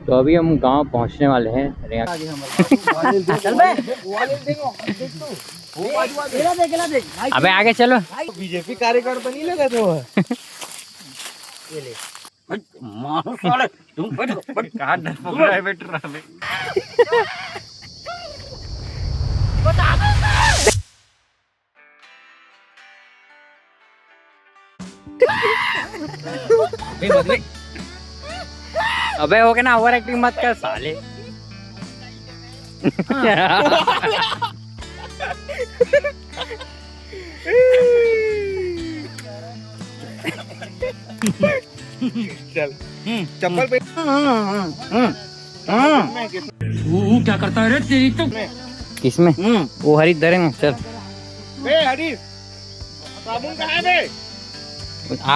तो अभी हम गांव पहुंचने वाले हैं। अबे आगे चलो। बीजेपी कार्यकर्ता नहीं लगा तो अबे हो गया ना, ओवर एक्टिंग मत कर साले। चल चप्पल पे क्या करता है रे तेरी तो। किसमें? वो हरी दरे में। चल हरी साबुन कहाँ है?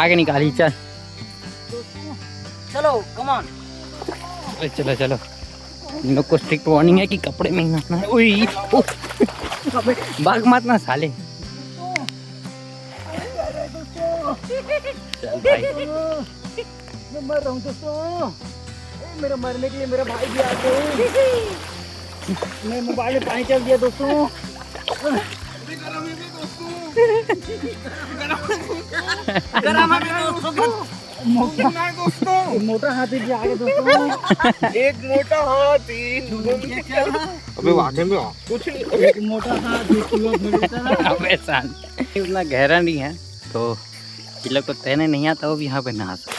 आगे निकाली। चल चलो कमान। चलो चलो। इन लोग को स्ट्रिक्ट वार्निंग है कि कपड़े में ही नाचना है। उई, भाग मत ना साले। चल भाई। मैं मर रहा हूँ दोस्तों। मेरा मरने के लिए मेरा भाई भी आ गए। मैं मोबाइल में पानी चल दिया दोस्तों। मोटा हाथी भी आ गया दोस्तों। एक मोटा हाथी। अबे वाकई में कुछ नहीं। एक मोटा हाथी। अबे साल उतना गहरा नहीं है तो ये लोग को तैरने नहीं आता, वो भी यहाँ पे नहा सकते।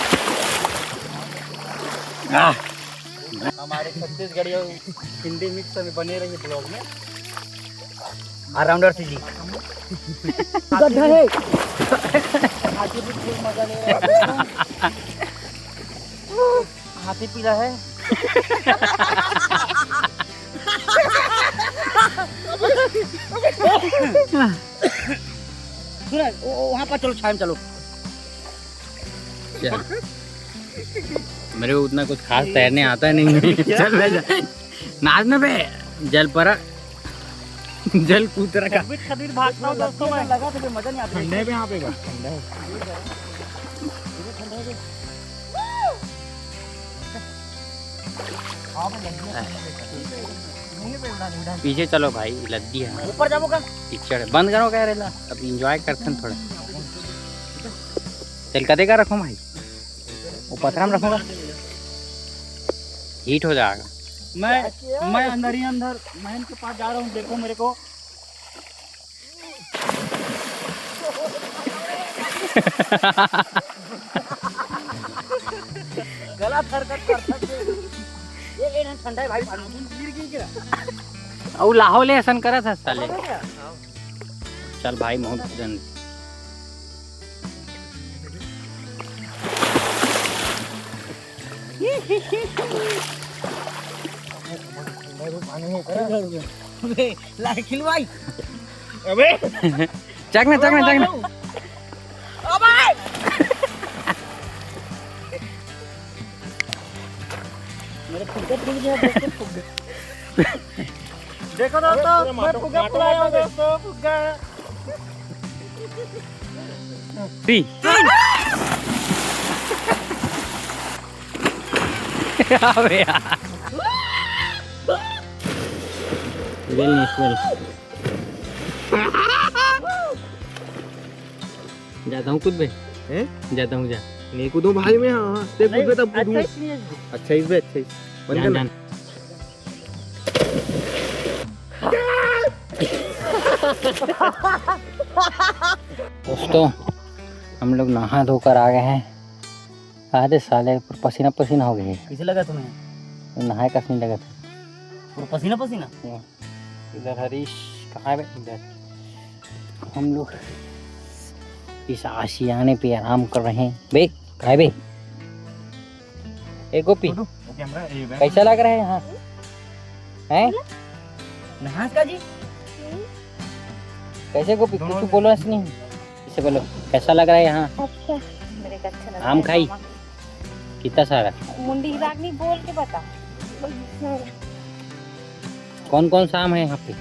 हमारे छत्तीसगढ़ी और हिंदी मिक्स में बने रही ब्लॉग में। अराउंडर जी गड्ढा है। हाथी भी फुल मजा ले रहा है। हाथी पीला है। वहाँ पर चलो, छाया में चलो। मेरे को उतना कुछ खास तैरने आता नहीं। चल बे जा। नाचने पे जल पर जल कूद रखा। खदीर भागता हूँ दोस्तों मैं। लगा तो मजा नहीं आता। ठंडे पे यहाँ पे ठंडा है। पीछे चलो भाई, लद्दी है। ऊपर जाओ का पिक्चर बंद करो कह रहे। अब इंजॉय करते हैं थोड़ा। चल कदे का रखो भाई, वो पथरा में रखूंगा, हीट हो जाएगा। मैं अंदर ही अंदर महन के पास जा रहा हूँ। देखो मेरे को। गला थरकट करता है। ये ठंडा है भाई। और लाहौल ऐसा करा था साले। चल भाई बहुत जन खिलवाई। अबे चकना चकना चकना। मेरे फुग्गा टूट गया दोस्तों। देखो दोस्तों, मैं फुग्गा फुलाया हूँ दोस्तों। फुग्गा ती अबे यार जाता हूँ खुद में। जाता हूँ जा। नहीं कूदो भाई मैं। हाँ ते कूदो तब कूदूं। अच्छा इस पे अच्छा इस बंद करना। दोस्तों हम लोग नहा धोकर आ गए हैं। आधे साले पर पसीना पसीना हो गए। किसे लगा तुम्हें? नहाए का नहीं लगा था। और पसीना पसीना। इधर हरीश कहाँ है? इधर हम लोग इस आशियाने पे आराम कर रहे हैं। बे कहाँ बे? ए गोपी कैसा लग रहा है यहाँ? हैं? नहास का जी कैसे गोपी? कुछ बोलो नहीं। इसे बोलो कैसा लग रहा है यहाँ? अच्छा मेरे को अच्छा लगा। आम खाई कितना सारा? मुंडी रागनी बोल के बता। कौन कौन सा आम है यहाँ पे?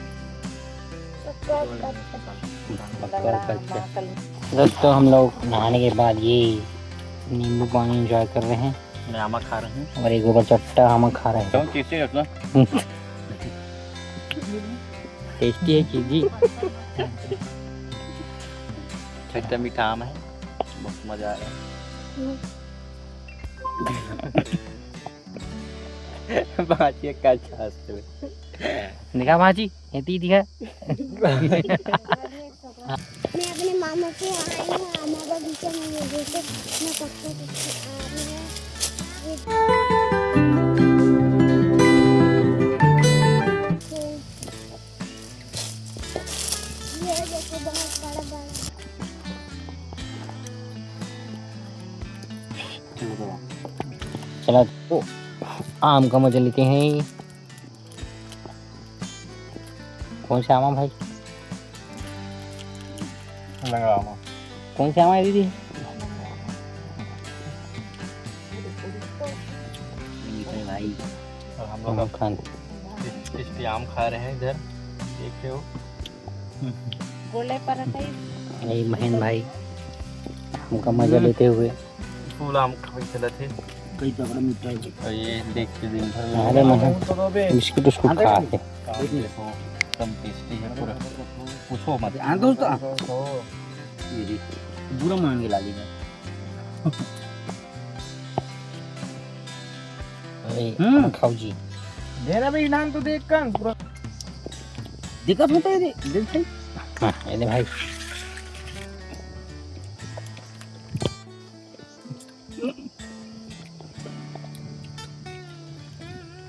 दोस्तों हम लोग नहाने के बाद ये नींबू पानी एंजॉय कर रहे हैं। मैं आमा खा रहा हूँ। और एक ऊपर चट्टा हम खा रहे हैं। टेस्टी रखना। टेस्टी है चीज़ी। खट्टा मीठा आम है, बहुत मजा आ रहा है। बाजी का छास दिखा भाजी ये दिखा। मैं अपने मामा के यहाँ आई हूँ। मामा बगीचा में ये देखो मैं पत्ते आ रही हूँ। ये देखो बहुत बड़ा बड़ा। चला तो आम का मजा लेते हैं। कौन सा आम है भाई? लगा आमा। कौन सा आम है दीदी? भाई और हम लोग खान टेस्टी आम खा रहे हैं इधर, देख रहे हो। गोले पराठा यही महेंद्र भाई हमका मजा लेते हुए। फूल आम खाई चला थे। कई तगड़ा मीठा है। और ये देख के दिन भर अरे महेंद्र बिस्कुट उसको खाते। एकदम टेस्टी है पूरा, पूछो मत। हाँ दोस्तों ये बुरा मांगे लागेगा। खाओ जी। मेरा भी नाम तो देख कर पूरा दिक्कत होता है। देख भाई हाँ ये भाई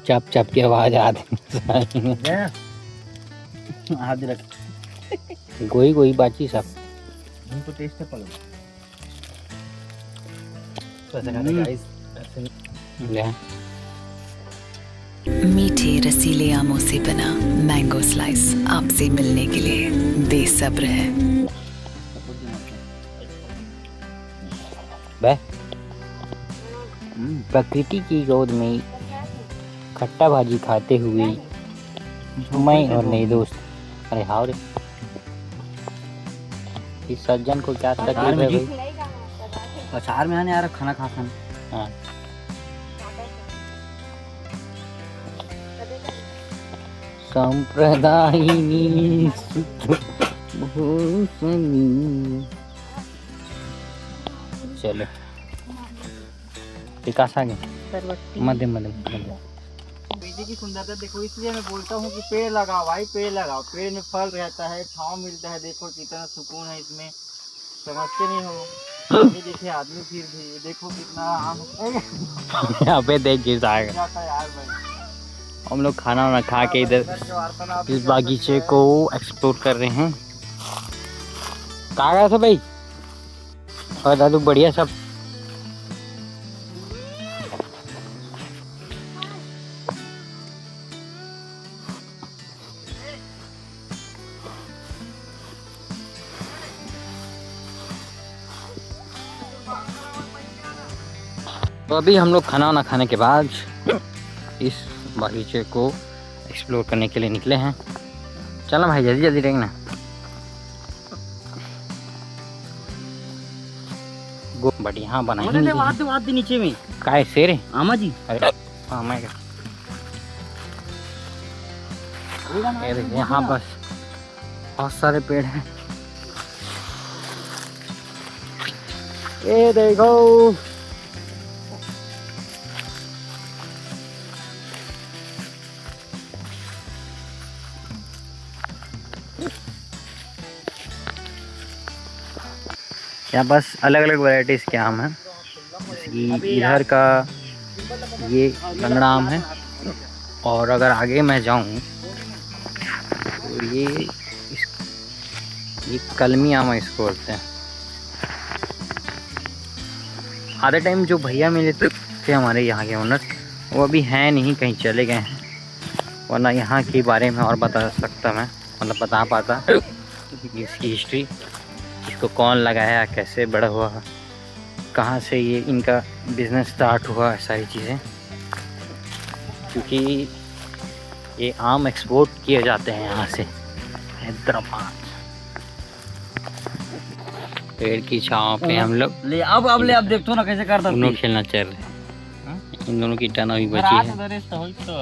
चप चप की आवाज आती हाथ रख। गोई गोई बाची सब। उनको टेस्ट है पल। ऐसे खाते गाइस, ऐसे मीठे रसीले आमों से बना मैंगो स्लाइस आपसे मिलने के लिए बेसब्र है। प्रकृति की गोद में खट्टा भाजी खाते हुए मैं और मेरे दोस्त। अरे हाँ रे इस सज्जन को क्या तकलीफ है भाई? अचार में आने यार खाना खा खाना। हाँ संप्रदायिनी चलो विकास आ गया। मध्य मध्य मध्य बेटी की सुंदरता देखो, इसलिए मैं बोलता हूँ कि पेड़ लगाओ भाई, पेड़ लगाओ। पेड़ में फल रहता है, छांव मिलता है। देखो कितना सुकून है इसमें, समझते नहीं हो। ये देखिए आदमी फिर भी देखो कितना आम यहाँ पे देख के जाएगा। जाता है यार भाई। हम लोग खाना वाना खा के इधर इस बागीचे को एक्सप्लोर कर रहे हैं। कहाँ गया था भाई? और दादू बढ़िया सब। तो अभी हम लोग खाना वाना खाने के बाद इस बागीचे को एक्सप्लोर करने के लिए निकले हैं। चलो भाई जल्दी जल्दी देखना। गो बढ़िया बनाएंगे। वाद नीचे में काय शेर है? आमा जी। अरे हाँ मैं ये देखिए यहाँ बस बहुत सारे पेड़ हैं। ये देखो यहाँ बस अलग अलग वैरायटीज़ के आम हैं। जैसे कि इधर का ये लंगड़ा आम है, और अगर आगे मैं जाऊँ तो ये कलमी आम है, इसको बोलते हैं। आधे टाइम जो भैया मिले थे हमारे यहाँ के ओनर, वो अभी हैं नहीं, कहीं चले गए हैं, वरना यहाँ के बारे में और बता सकता मैं, मतलब बता पाता इसकी हिस्ट्री, इसको कौन लगाया, कैसे बड़ा हुआ, कहाँ से ये इनका बिज़नेस स्टार्ट हुआ, सारी चीज़ें। क्योंकि ये आम एक्सपोर्ट किए जाते हैं यहाँ से हैदराबाद। पेड़ की छाँव पे हम लोग ले अब ले अब देखो ना कैसे करता उनो खेलना चल रहे हैं। इन दोनों की टन अभी बची है।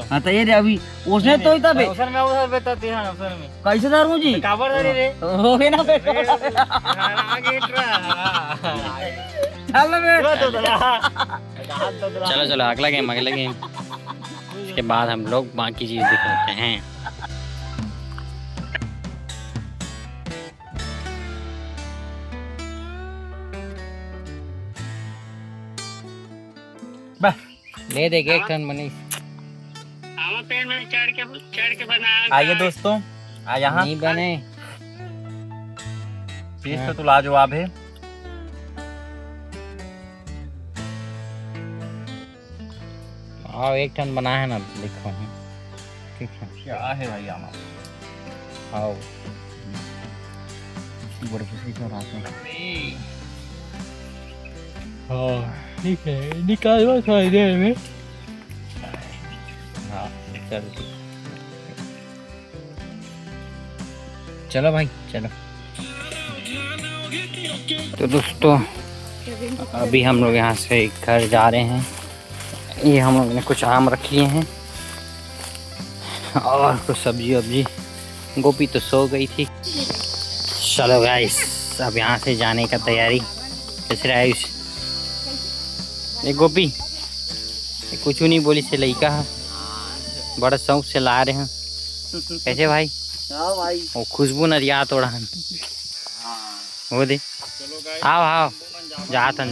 हां तो ये रे अभी उसने तो ही तबे उसर में उधर बेतते हैं उसर में कैसे दारू जी काबर धरे रे हो गए ना बेटो आगे चल बे चलो चलो अगला गेम उसके बाद हम लोग बाकी चीज दिखाते हैं। ले दे एक टन मनीष। आइए दोस्तों आ यहाँ नहीं बने चीज तो लाजवाब है। आओ 1 टन बना है ना लिखो है ठीक है। क्या है भाई आमा आओ बड़े खुशी से रात में ठीक है निकालवा थोड़ी देर में। हाँ चलो भाई चलो। तो दोस्तों अभी हम लोग यहाँ से घर जा रहे हैं। ये हम लोग ने कुछ आम रख लिए हैं और कुछ सब्जी वब्जी। गोपी तो सो गई थी। चलो गाइस अब यहाँ से जाने का तैयारी। कैसे आयुष ये गोपी ये कुछ नहीं बोली से लड़का है बड़ा शौक से ला रहे हैं। कैसे भाई हां भाई वो खुशबू न रिया तोड़ा है वो दे। आओ आओ जातन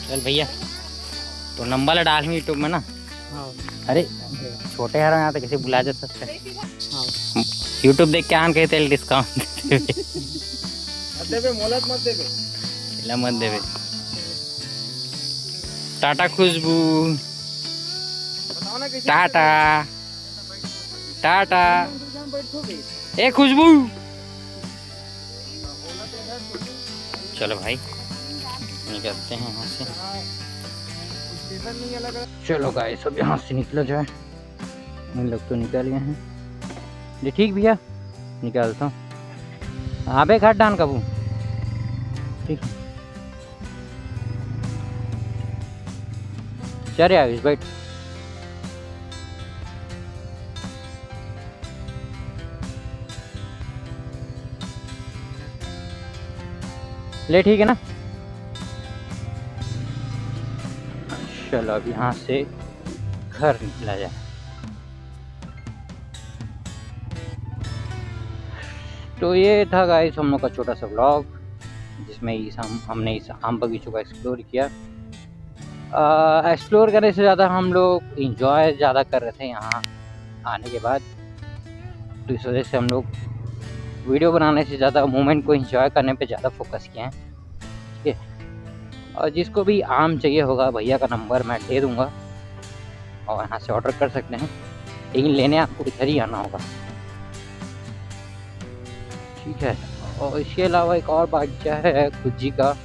चल भैया तो नंबर डाल यूट्यूब में ना। अरे छोटे हरा यहाँ तो कैसे बुला जा सकते हैं। यूट्यूब देख के आन कहते डिस्काउंट मत देवे। टाटा खुशबू टाटा टाटा ए खुशबू। चलो भाई निकलते हैं यहाँ से। चलो गाइस अब यहाँ से निकला जाए। हम लोग तो निकल गए हैं जी। ठीक भैया निकालता हूँ। आप एक हाथ डान कबू ठीक चल आयुष बैठ। ले ठीक है ना। चलो अब यहाँ से घर निकला जाए। तो ये था गाइस हम लोग का छोटा सा व्लॉग जिसमें हमने इस आम बगीचों का एक्सप्लोर किया। एक्सप्लोर करने से ज़्यादा हम लोग इंजॉय ज़्यादा कर रहे थे यहाँ आने के बाद। तो इस वजह से हम लोग वीडियो बनाने से ज़्यादा मोमेंट को इंजॉय करने पे ज़्यादा फोकस किए हैं। ठीक है और जिसको भी आम चाहिए होगा भैया का नंबर मैं दे दूँगा और यहाँ से ऑर्डर कर सकते हैं। लेकिन लेने आपको इधर ही आना होगा ठीक है। और इसके अलावा एक और बागीचा है खुजी का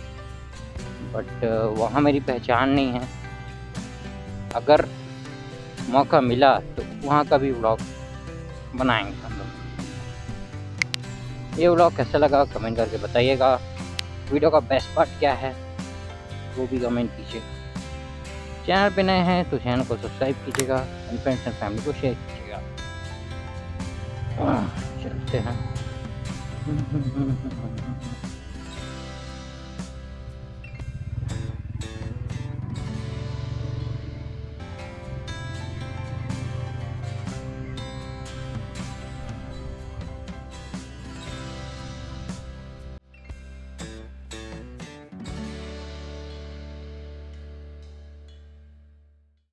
बट वहाँ मेरी पहचान नहीं है। अगर मौका मिला तो वहाँ का भी व्लॉग बनाएंगे हम लोग। ये व्लॉग कैसा लगा कमेंट करके बताइएगा। वीडियो का बेस्ट पार्ट क्या है वो भी कमेंट कीजिए। चैनल पे नए हैं तो चैनल को सब्सक्राइब कीजिएगा। फ्रेंड्स एंड फैमिली को शेयर कीजिएगा। चलते हैं।